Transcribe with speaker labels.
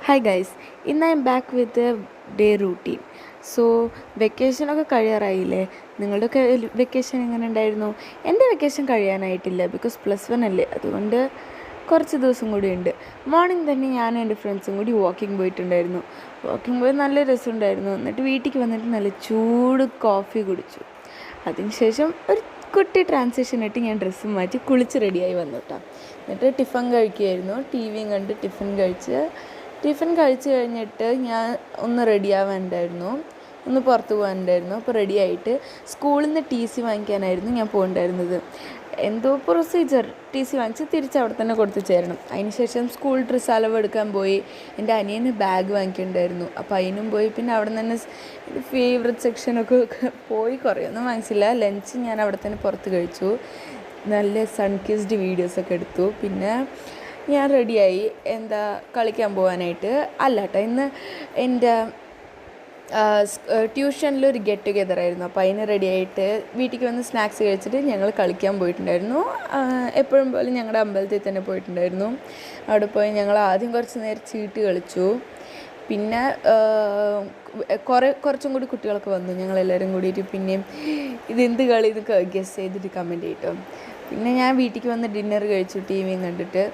Speaker 1: Hi guys, ഇന്ന് I M back with day routine. So വെക്കേഷനൊക്കെ കഴിയാറായില്ലേ? നിങ്ങളുടെയൊക്കെ വെക്കേഷൻ എങ്ങനെ ഉണ്ടായിരുന്നു? എൻ്റെ വെക്കേഷൻ കഴിയാനായിട്ടില്ല, ബിക്കോസ് +1 അല്ലേ, അതുകൊണ്ട് കുറച്ച് ദിവസം കൂടി ഉണ്ട്. മോർണിംഗ് തന്നെ ഞാനും എൻ്റെ ഫ്രണ്ട്സും കൂടി വാക്കിംഗ് പോയിട്ടുണ്ടായിരുന്നു. വാക്കിംഗ് പോയി നല്ല രസമുണ്ടായിരുന്നു. എന്നിട്ട് വീട്ടിലേക്ക് വന്നിട്ട് നല്ല ചൂട് കോഫി കുടിച്ചു. അതിനുശേഷം ഒരു കുട്ടി ട്രാൻസിഷൻ ഇട്ട് ഞാൻ ഡ്രസ്സും മാറ്റി കുളിച്ച് റെഡിയായി വന്നു കേട്ടോ. എന്നിട്ട് ടിഫൻ കഴിക്കുകയായിരുന്നു. ടി വിയും കണ്ട് ടിഫിൻ കഴിച്ച് കഴിഞ്ഞിട്ട് ഞാൻ ഒന്ന് റെഡിയാവാനുണ്ടായിരുന്നു, ഒന്ന് പുറത്ത് പോകാനുണ്ടായിരുന്നു. അപ്പോൾ റെഡിയായിട്ട് സ്കൂളിൽ നിന്ന് ടി സി വാങ്ങിക്കാനായിരുന്നു ഞാൻ പോകേണ്ടായിരുന്നത്. എന്തോ പ്രൊസീജിയർ, ടി സി വാങ്ങിച്ച് തിരിച്ച് അവിടെ തന്നെ കൊടുത്തു ചേരണം. അതിനുശേഷം സ്കൂൾ ഡ്രസ്സ് അളവ് എടുക്കാൻ പോയി. എൻ്റെ അനിയന് ബാഗ് വാങ്ങിക്കുന്നുണ്ടായിരുന്നു, അപ്പോൾ അതിനും പോയി. പിന്നെ അവിടെ നിന്ന് ഫേവററ്റ് സെക്ഷനൊക്കെ പോയി കുറേയൊന്നും വാങ്ങിച്ചില്ല. ലഞ്ച് ഞാൻ അവിടെ തന്നെ പുറത്ത് കഴിച്ചു. നല്ല സൺകിസ്ഡ് വീഡിയോസൊക്കെ എടുത്തു. പിന്നെ ഞാൻ റെഡിയായി കളിക്കാൻ പോകാനായിട്ട്. അല്ല കേട്ടോ, ഇന്ന് എൻ്റെ ട്യൂഷനിലൊരു ഗെറ്റ് ടുഗെദർ ആയിരുന്നു. അപ്പോൾ അതിന് റെഡിയായിട്ട് വീട്ടിലേക്ക് വന്ന് സ്നാക്സ് കഴിച്ചിട്ട് ഞങ്ങൾ കളിക്കാൻ പോയിട്ടുണ്ടായിരുന്നു. എപ്പോഴും പോലെ ഞങ്ങളുടെ അമ്പലത്തിൽ തന്നെ പോയിട്ടുണ്ടായിരുന്നു. അവിടെ പോയി ഞങ്ങൾ ആദ്യം കുറച്ച് നേരം ചീട്ട് കളിച്ചു. പിന്നെ കുറച്ചും കൂടി കുട്ടികളൊക്കെ വന്നു, ഞങ്ങളെല്ലാവരും കൂടിയിട്ട്. പിന്നെയും ഇതെന്ത് കളി എന്നൊക്കെ ഗസ് ചെയ്തിട്ട് കമൻറ്റ് ചെയ്തിട്ടോ. പിന്നെ ഞാൻ വീട്ടിലേക്ക് വന്ന് ഡിന്നർ കഴിച്ചു, ടി വിയും കണ്ടിട്ട്.